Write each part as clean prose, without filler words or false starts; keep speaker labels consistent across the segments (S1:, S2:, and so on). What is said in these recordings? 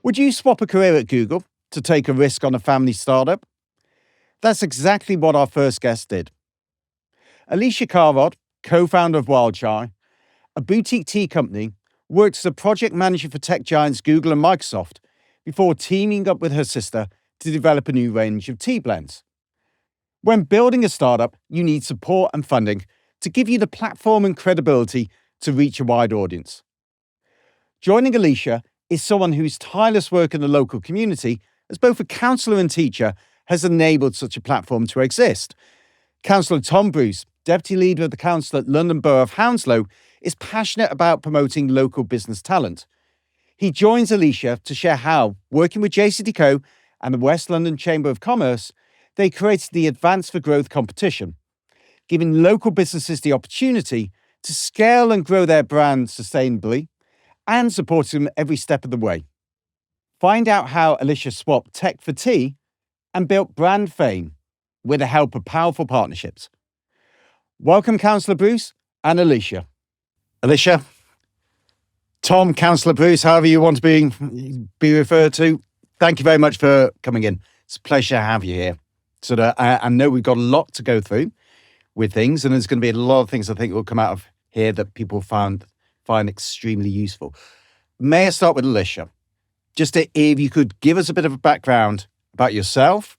S1: Would you swap a career at Google to take a risk on a family startup? That's exactly what our first guest did. Alicia Kharod, co-founder of Wild Chai, a boutique tea company, worked as a project manager for tech giants Google and Microsoft before teaming up with her sister to develop a new range of tea blends. When building a startup, you need support and funding to give you the platform and credibility to reach a wide audience. Joining Alicia is someone whose tireless work in the local community as both a counsellor and teacher has enabled such a platform to exist. Cllr Tom Bruce, deputy leader of the council at London Borough of Hounslow, is passionate about promoting local business talent. He joins Alicia to share how, working with JCDecaux and the West London Chamber of Commerce, they created the Advance for Growth competition, giving local businesses the opportunity to scale and grow their brand sustainably and supporting them every step of the way. Find out how Alicia swapped tech for tea and built brand fame with the help of powerful partnerships. Welcome, Cllr Bruce and Alicia. Alicia, Tom, Cllr Bruce, however you want to be referred to, thank you very much for coming in. It's a pleasure to have you here. So I know we've got a lot to go through with things, and there's going to be a lot of things I think will come out of here that people find extremely useful. May I start with Alicia? Just if you could give us a bit of a background about yourself,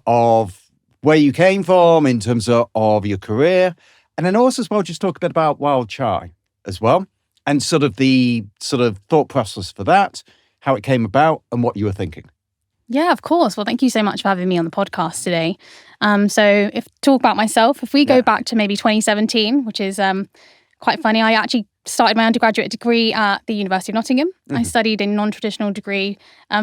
S1: of where you came from in terms of your career, and then also as well just talk a bit about Wild Chai as well, and the thought process for that, how it came about, and what you were thinking.
S2: Yeah, of course. Well, thank you so much for having me on the podcast today. So if talk about myself, if we go back to maybe 2017, which is quite funny, I actually started my undergraduate degree at the University of Nottingham. Mm-hmm. I studied a non-traditional degree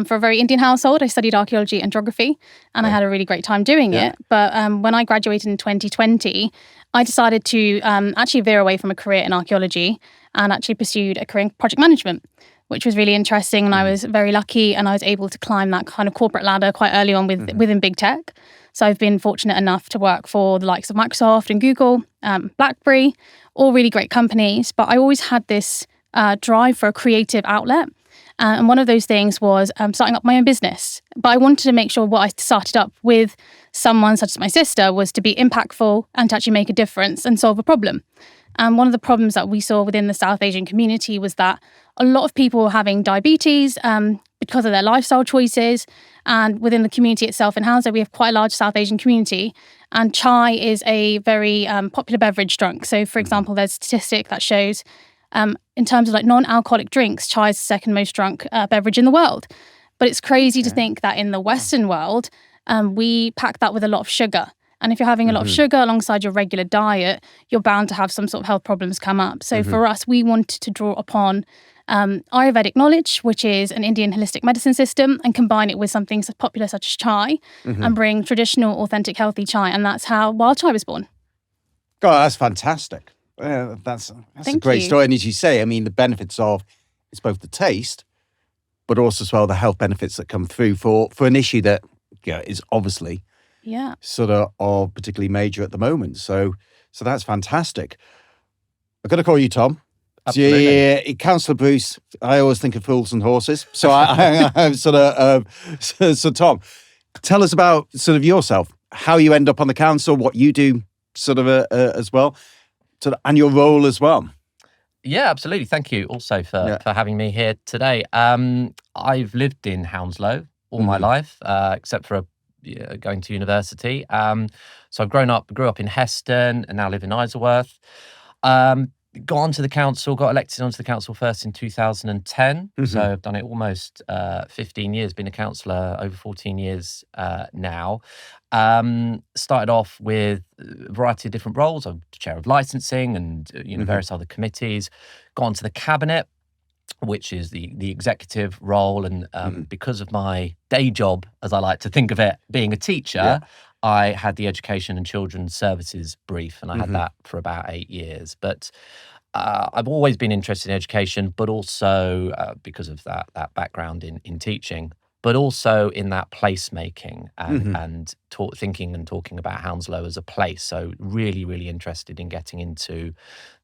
S2: for a very Indian household. I studied archaeology and geography, and I had a really great time doing it. But when I graduated in 2020, I decided to actually veer away from a career in archaeology and actually pursued a career in project management, which was really interesting. And I was very lucky, and I was able to climb that kind of corporate ladder quite early on within big tech. So I've been fortunate enough to work for the likes of Microsoft and Google, BlackBerry, all really great companies. But I always had this drive for a creative outlet. And one of those things was starting up my own business. But I wanted to make sure what I started up with someone such as my sister was to be impactful and to actually make a difference and solve a problem. And one of the problems that we saw within the South Asian community was that a lot of people were having diabetes because of their lifestyle choices. And within the community itself in Hounslow, we have quite a large South Asian community. And chai is a very popular beverage drunk. So, for example, there's a statistic that shows in terms of non-alcoholic drinks, chai is the second most drunk beverage in the world. But it's crazy to think that in the Western world, we pack that with a lot of sugar. And if you're having a lot of sugar alongside your regular diet, you're bound to have some sort of health problems come up. So for us, we wanted to draw upon Ayurvedic knowledge, which is an Indian holistic medicine system, and combine it with something so popular such as chai and bring traditional, authentic, healthy chai. And that's how Wild Chai was born.
S1: God, that's fantastic. That's a great story. And as you say, I mean, the benefits of it's both the taste, but also as well the health benefits that come through for an issue that is obviously of particularly major at the moment. So that's fantastic. I'm going to call you Tom.
S3: Absolutely.
S1: Cllr Bruce, I always think of fools and horses. So I'm so Tom, tell us about yourself, how you end up on the council, what you do as well, and your role as well.
S3: Yeah, absolutely. Thank you also for having me here today. I've lived in Hounslow all my life, except for going to university. So I grew up in Heston and now live in Isleworth. Got onto the council, got elected onto the council first in 2010. So I've done it almost 15 years, been a councillor over 14 years now. Started off with a variety of different roles. I'm chair of licensing and various other committees. Got onto the cabinet, which is the executive role. And because of my day job, as I like to think of it, being a teacher, I had the Education and Children's Services brief, and I had that for about 8 years. But I've always been interested in education, but also because of that background in teaching, but also in that placemaking and thinking and talking about Hounslow as a place. So really, really interested in getting into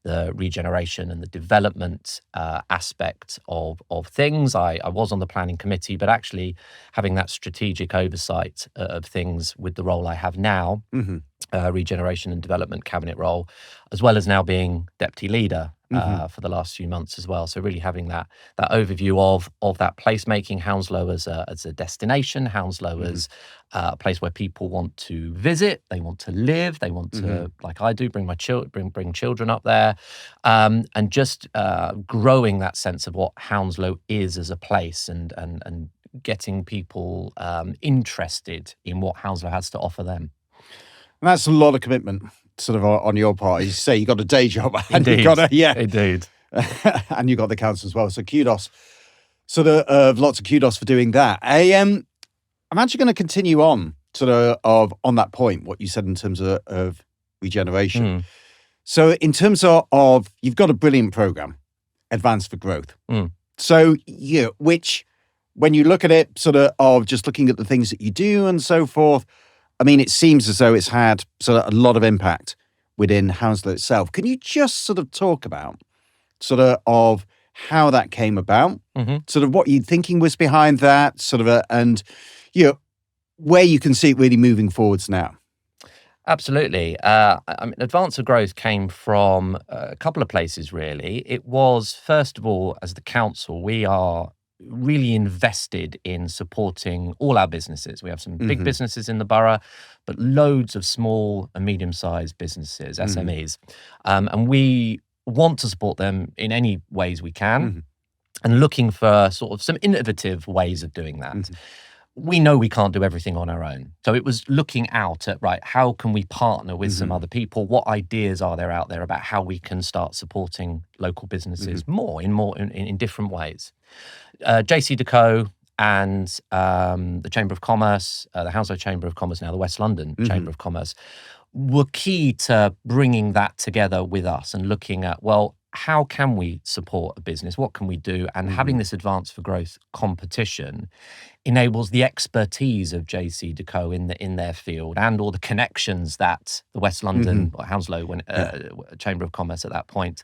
S3: the regeneration and the development aspect of things. I was on the planning committee, but actually having that strategic oversight of things with the role I have now, regeneration and development cabinet role, as well as now being deputy leader for the last few months as well. So really having that overview of that placemaking, Hounslow as a destination, Hounslow as a place where people want to visit, they want to live, they want to, like I do, bring children up there, and just growing that sense of what Hounslow is as a place, and getting people interested in what Hounslow has to offer them.
S1: And that's a lot of commitment, sort of on your part. As you say, you got a day job, and
S3: Indeed.
S1: you got
S3: Indeed,
S1: and you got the council as well. So kudos, sort of lots of kudos for doing that. I'm actually going to continue on on that point, what you said in terms of regeneration. So in terms of you've got a brilliant program, Advance for Growth. So which when you look at it, of just looking at the things that you do and so forth, I mean, it seems as though it's had a lot of impact within Hounslow itself. Can you just talk about of how that came about, what your thinking was behind that, and where you can see it really moving forwards now?
S3: Absolutely. I mean, Advance for Growth came from a couple of places, really. It was, first of all, as the council, we are really invested in supporting all our businesses. We have some big businesses in the borough, but loads of small and medium-sized businesses, SMEs. And we want to support them in any ways we can, and looking for some innovative ways of doing that. We know we can't do everything on our own. So it was looking out at, right, how can we partner with some other people? What ideas are there out there about how we can start supporting local businesses in different ways? JCDecaux and the Chamber of Commerce, the Hounslow Chamber of Commerce, now the West London Chamber of Commerce, were key to bringing that together with us and looking at, well, how can we support a business? What can we do? And having this Advance for Growth competition enables the expertise of JCDecaux in their field, and all the connections that the West London or Hounslow Chamber of Commerce at that point,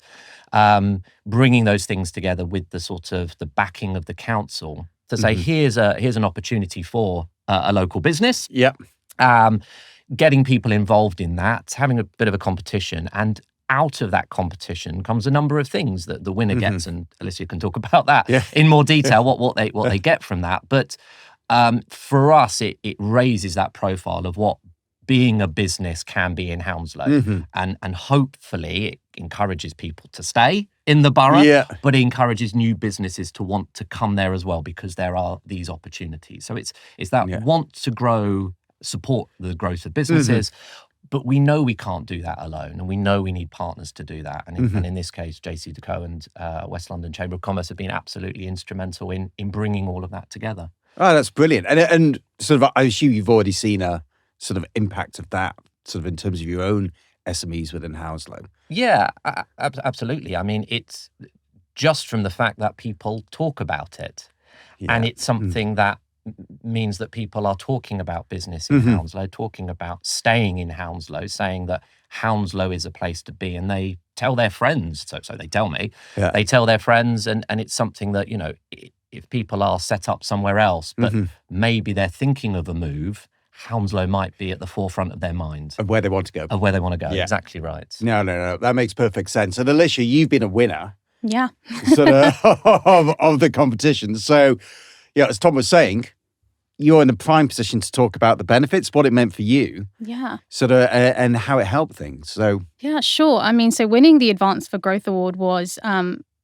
S3: bringing those things together with the backing of the council to say, here's an opportunity for a local business. Getting people involved in that, having a bit of a competition, and out of that competition comes a number of things that the winner gets, and Alicia can talk about that in more detail, what they get from that. But for us, it raises that profile of what being a business can be in Hounslow, and hopefully it encourages people to stay in the borough, but it encourages new businesses to want to come there as well, because there are these opportunities. So it's that want to grow, support the growth of businesses. But we know we can't do that alone, and we know we need partners to do that. And in this case, JCDecaux and West London Chamber of Commerce have been absolutely instrumental in bringing all of that together. Oh,
S1: that's brilliant. And I assume you've already seen a impact of that, in terms of your own SMEs within Hounslow.
S3: Yeah, absolutely. I mean, it's just from the fact that people talk about it, and it's something that means that people are talking about business in Hounslow, talking about staying in Hounslow, saying that Hounslow is a place to be, and they tell their friends. So they tell me, they tell their friends, and it's something that, if people are set up somewhere else, but maybe they're thinking of a move, Hounslow might be at the forefront of their mind.
S1: Of where they want to go.
S3: Yeah. Exactly right.
S1: No. That makes perfect sense. And Alicia, you've been a winner.
S2: Yeah.
S1: of the competition. So, as Tom was saying, you're in a prime position to talk about the benefits, what it meant for you.
S2: Yeah.
S1: And how it helped things. So.
S2: Yeah, sure. I mean, so winning the Advance for Growth Award was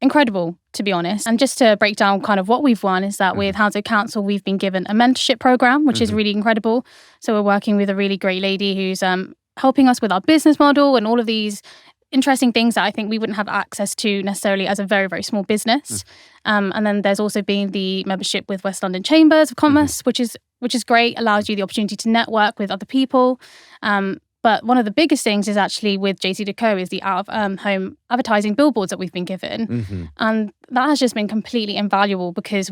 S2: incredible, to be honest. And just to break down kind of what we've won is that with Hounslow Council, we've been given a mentorship program, which is really incredible. So we're working with a really great lady who's helping us with our business model and all of these interesting things that I think we wouldn't have access to necessarily as a very, very small business. And then there's also been the membership with West London Chambers of Commerce, which is great, allows you the opportunity to network with other people. But one of the biggest things is actually with JCDecaux is the out-of-home advertising billboards that we've been given. And that has just been completely invaluable because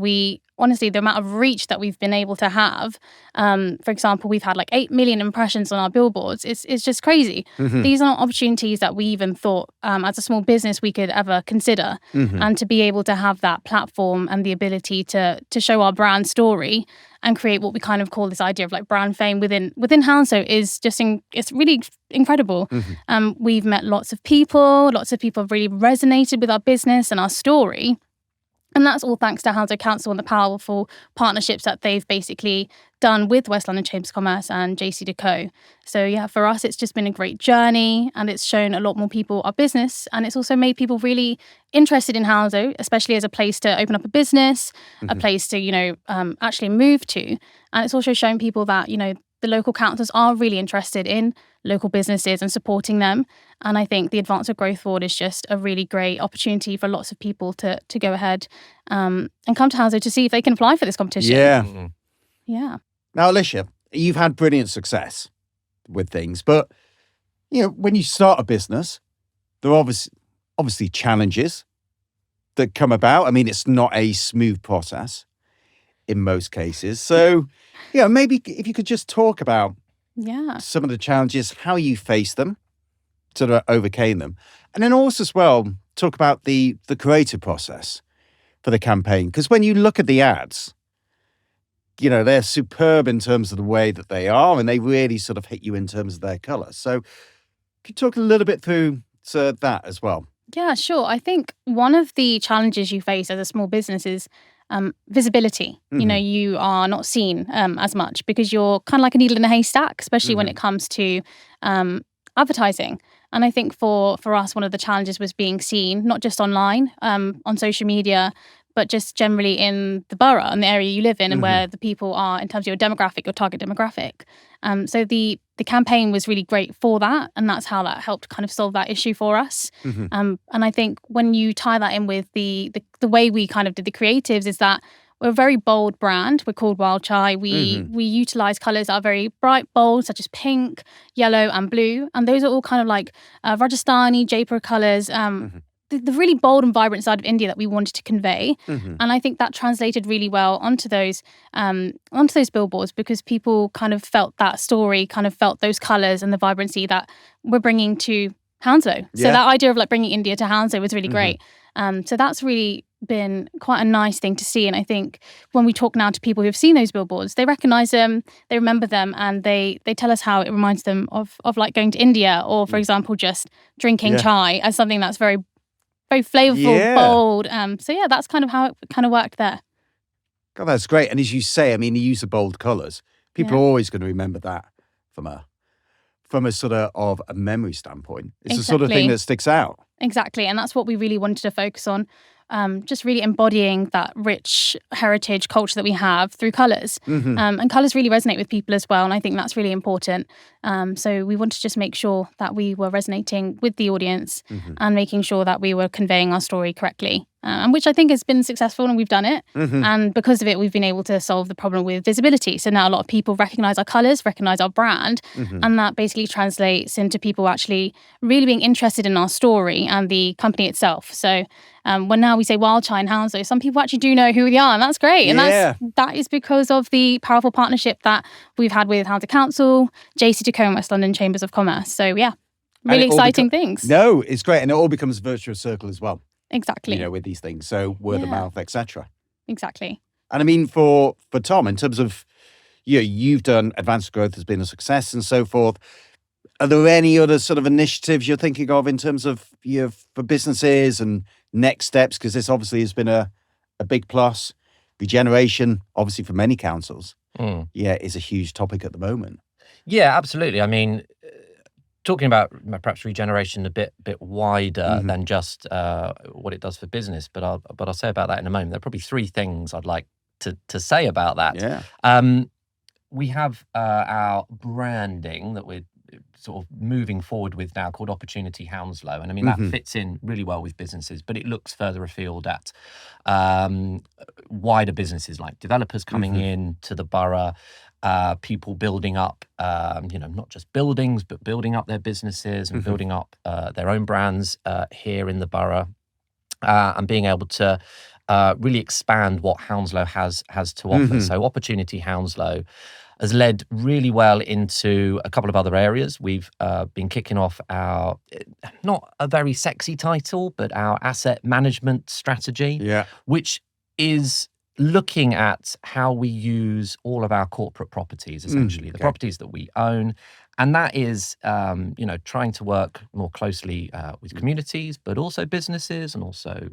S2: honestly, the amount of reach that we've been able to have, for example, we've had like 8 million impressions on our billboards. It's just crazy. These aren't opportunities that we even thought as a small business we could ever consider. And to be able to have that platform and the ability to show our brand story and create what we kind of call this idea of like brand fame within Hounslow is just it's really incredible. We've met lots of people have really resonated with our business and our story. And that's all thanks to Hounslow Council and the powerful partnerships that they've basically done with West London Chambers of Commerce and JCDecaux. So yeah, for us, it's just been a great journey and it's shown a lot more people our business. And it's also made people really interested in Hounslow, especially as a place to open up a business, a place to, actually move to. And it's also shown people that, the local councils are really interested in local businesses and supporting them. And I think the Advance of Growth Award is just a really great opportunity for lots of people to go ahead and come to Hounslow to see if they can apply for this competition.
S1: Yeah.
S2: Yeah.
S1: Now, Alicia, you've had brilliant success with things, but, when you start a business, there are obviously challenges that come about. I mean, it's not a smooth process in most cases. So, maybe if you could just talk about some of the challenges, how you faced them, sort of overcame them. And then also as well, talk about the creative process for the campaign. Because when you look at the ads, they're superb in terms of the way that they are, and they really sort of hit you in terms of their colour. So could you talk a little bit through that as well?
S2: Yeah, sure. I think one of the challenges you face as a small business is visibility. You are not seen as much because you're kind of like a needle in a haystack, especially when it comes to advertising. And I think for us, one of the challenges was being seen, not just online, on social media, but just generally in the borough and the area you live in and where the people are in terms of your demographic, your target demographic. So the campaign was really great for that. And that's how that helped kind of solve that issue for us. And I think when you tie that in with the way we kind of did the creatives is that we're a very bold brand. We're called Wild Chai. We utilise colours that are very bright, bold, such as pink, yellow and blue. And those are all kind of like Rajasthani, Jaipur colours, the really bold and vibrant side of India that we wanted to convey. And I think that translated really well onto those billboards because people kind of felt that story, kind of felt those colours and the vibrancy that we're bringing to Hounslow. So that idea of like bringing India to Hounslow was really great. So that's really been quite a nice thing to see. And I think when we talk now to people who have seen those billboards, they recognise them, they remember them, and they tell us how it reminds them of like going to India or, for example, just drinking chai as something that's very flavourful, bold. So that's kind of how it kind of worked there.
S1: God, that's great. And as you say, I mean, you use the bold colours. People are always going to remember that from a sort of a memory standpoint. It's the sort of thing that sticks out.
S2: Exactly. And that's what we really wanted to focus on. Just really embodying that rich heritage culture that we have through colours. And colours really resonate with people as well. And I think that's really important. So we wanted to just make sure that we were resonating with the audience and making sure that we were conveying our story correctly. Which I think has been successful and we've done it. And because of it, we've been able to solve the problem with visibility. So now a lot of people recognise our colours, recognise our brand. And that basically translates into people actually really being interested in our story and the company itself. So when now we say Wild Chai in Hounslow, some people actually do know who we are, and that's great. And that is because of the powerful partnership that we've had with Hounslow Council, JCDecaux and West London Chambers of Commerce. So really exciting things.
S1: No, it's great. And it all becomes a virtuous circle as well.
S2: Exactly.
S1: With these things. So word of mouth, etc.
S2: Exactly.
S1: And I mean, for Tom, in terms of, you've done Advanced Growth has been a success and so forth. Are there any other sort of initiatives you're thinking of in terms of for businesses and next steps? Because this obviously has been a big plus. Regeneration, obviously for many councils, is a huge topic at the moment.
S3: Yeah, absolutely. I mean, talking about perhaps regeneration a bit wider than just what it does for business, but I'll say about that in a moment. There are probably three things I'd like to say about that.
S1: Yeah.
S3: We have our branding that we're sort of moving forward with now called Opportunity Hounslow. And I mean, that fits in really well with businesses, but it looks further afield at wider businesses like developers coming in to the borough, people building up, not just buildings, but building up their businesses and building up their own brands here in the borough, and being able to really expand what Hounslow has to offer. So Opportunity Hounslow has led really well into a couple of other areas. We've been kicking off our, not a very sexy title, but our asset management strategy, which is looking at how we use all of our corporate properties, essentially, the properties that we own. And that is, trying to work more closely with communities, but also businesses and also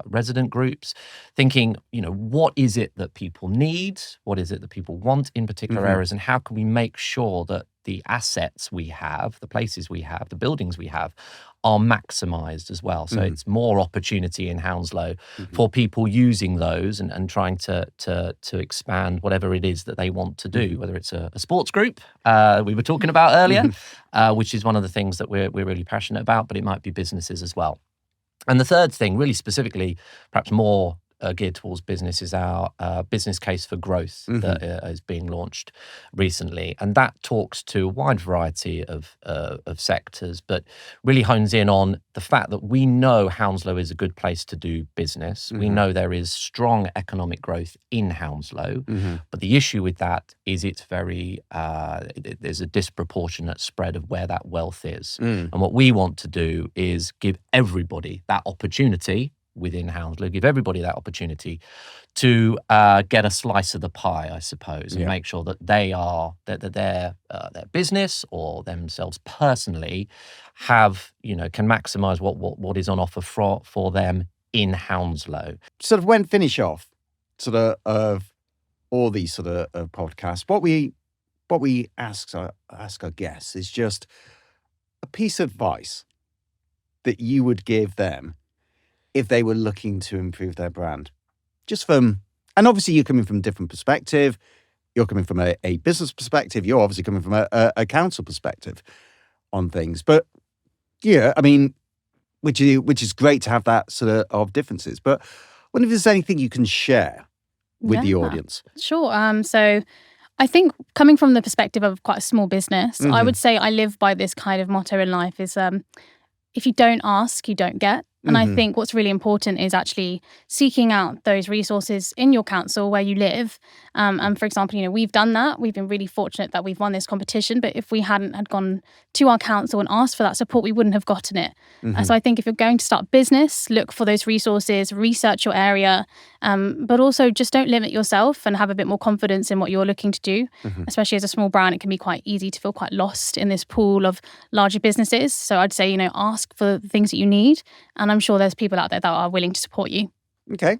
S3: resident groups, thinking, what is it that people need? What is it that people want in particular areas? And how can we make sure that the assets we have, the places we have, the buildings we have are maximised as well. So it's more opportunity in Hounslow for people using those and trying to expand whatever it is that they want to do, whether it's a sports group we were talking about earlier, which is one of the things that we're really passionate about, but it might be businesses as well. And the third thing, really specifically, perhaps more geared towards business, is our business case for growth that is being launched recently, and that talks to a wide variety of sectors, but really hones in on the fact that we know Hounslow is a good place to do business. We know there is strong economic growth in Hounslow, but the issue with that is it's very there's a disproportionate spread of where that wealth is, and what we want to do is give everybody that opportunity within Hounslow, give everybody that opportunity to get a slice of the pie, I suppose, and make sure that their business or themselves personally have, can maximise what is on offer for them in Hounslow.
S1: Sort of when finish off of all these sort of podcasts, what we ask our guests is just a piece of advice that you would give them if they were looking to improve their brand. And obviously you're coming from a different perspective. You're coming from a business perspective. You're obviously coming from a council perspective on things. But yeah, I mean, which is great to have that sort of differences. But I wonder if there's anything you can share with the audience.
S2: Sure. So I think coming from the perspective of quite a small business, I would say I live by this kind of motto in life is, if you don't ask, you don't get. And I think what's really important is actually seeking out those resources in your council where you live. And for example, we've done that. We've been really fortunate that we've won this competition. But if we hadn't had gone to our council and asked for that support, we wouldn't have gotten it. So I think if you're going to start business, look for those resources, research your area, but also just don't limit yourself and have a bit more confidence in what you're looking to do. Especially as a small brand, it can be quite easy to feel quite lost in this pool of larger businesses. So I'd say, ask for the things that you need. And I'm sure there's people out there that are willing to support you. Okay,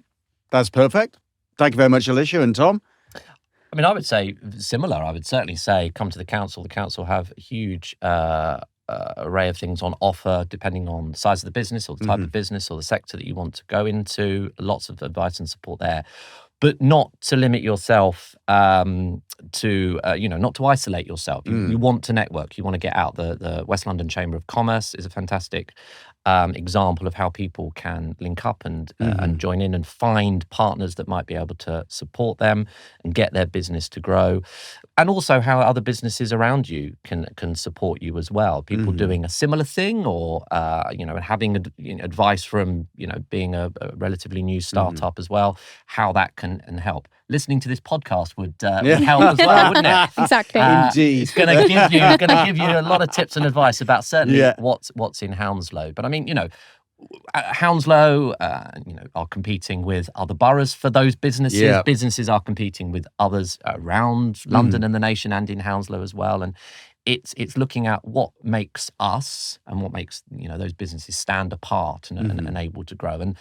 S1: that's perfect. Thank you very much, Alicia and Tom.
S3: I mean, I would say similar. I would certainly say come to the council. The council have a huge array of things on offer, depending on the size of the business or the type of business or the sector that you want to go into. Lots of advice and support there. But not to limit yourself not to isolate yourself. You want to network. You want to get out. The West London Chamber of Commerce is a fantastic example of how people can link up and join in and find partners that might be able to support them and get their business to grow. And also how other businesses around you can support you as well. People doing a similar thing or, having advice from, being a relatively new startup as well, how that can help. Listening to this podcast would help as well, wouldn't it?
S2: Exactly.
S1: Indeed.
S3: It's going to give you a lot of tips and advice about certainly what's in Hounslow. But I mean, Hounslow, are competing with other boroughs for those businesses. Yeah. Businesses are competing with others around London and the nation and in Hounslow as well. And it's looking at what makes us and what makes those businesses stand apart and able to grow. And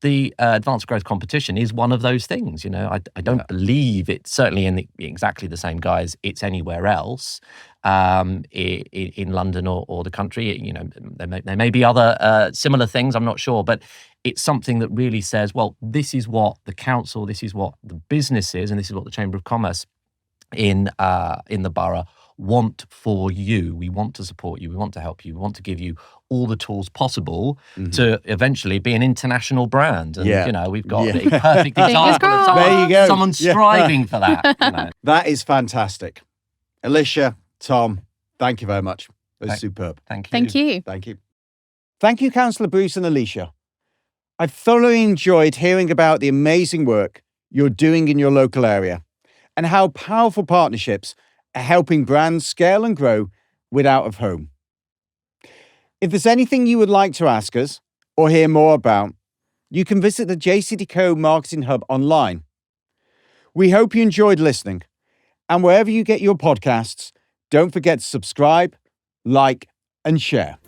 S3: the advanced growth competition is one of those things. I don't believe it's certainly in exactly the same guise it's anywhere else in London or the country. There may be other similar things, I'm not sure, but it's something that really says, well, this is what the council, this is what the business is, and this is what the Chamber of Commerce in the borough want for you. We want to support you. We want to help you. We want to give you all the tools possible to eventually be an international brand. And, we've got a perfect example of someone striving for that.
S1: That is fantastic. Alicia, Tom, thank you very much. It was superb.
S3: Thank you.
S2: Thank you.
S1: Thank you. Thank you, Councillor Bruce and Alicia. I've thoroughly enjoyed hearing about the amazing work you're doing in your local area and how powerful partnerships are helping brands scale and grow with out of home. If there's anything you would like to ask us or hear more about, you can visit the JCDecaux Marketing Hub online. We hope you enjoyed listening, and wherever you get your podcasts, don't forget to subscribe, like, and share.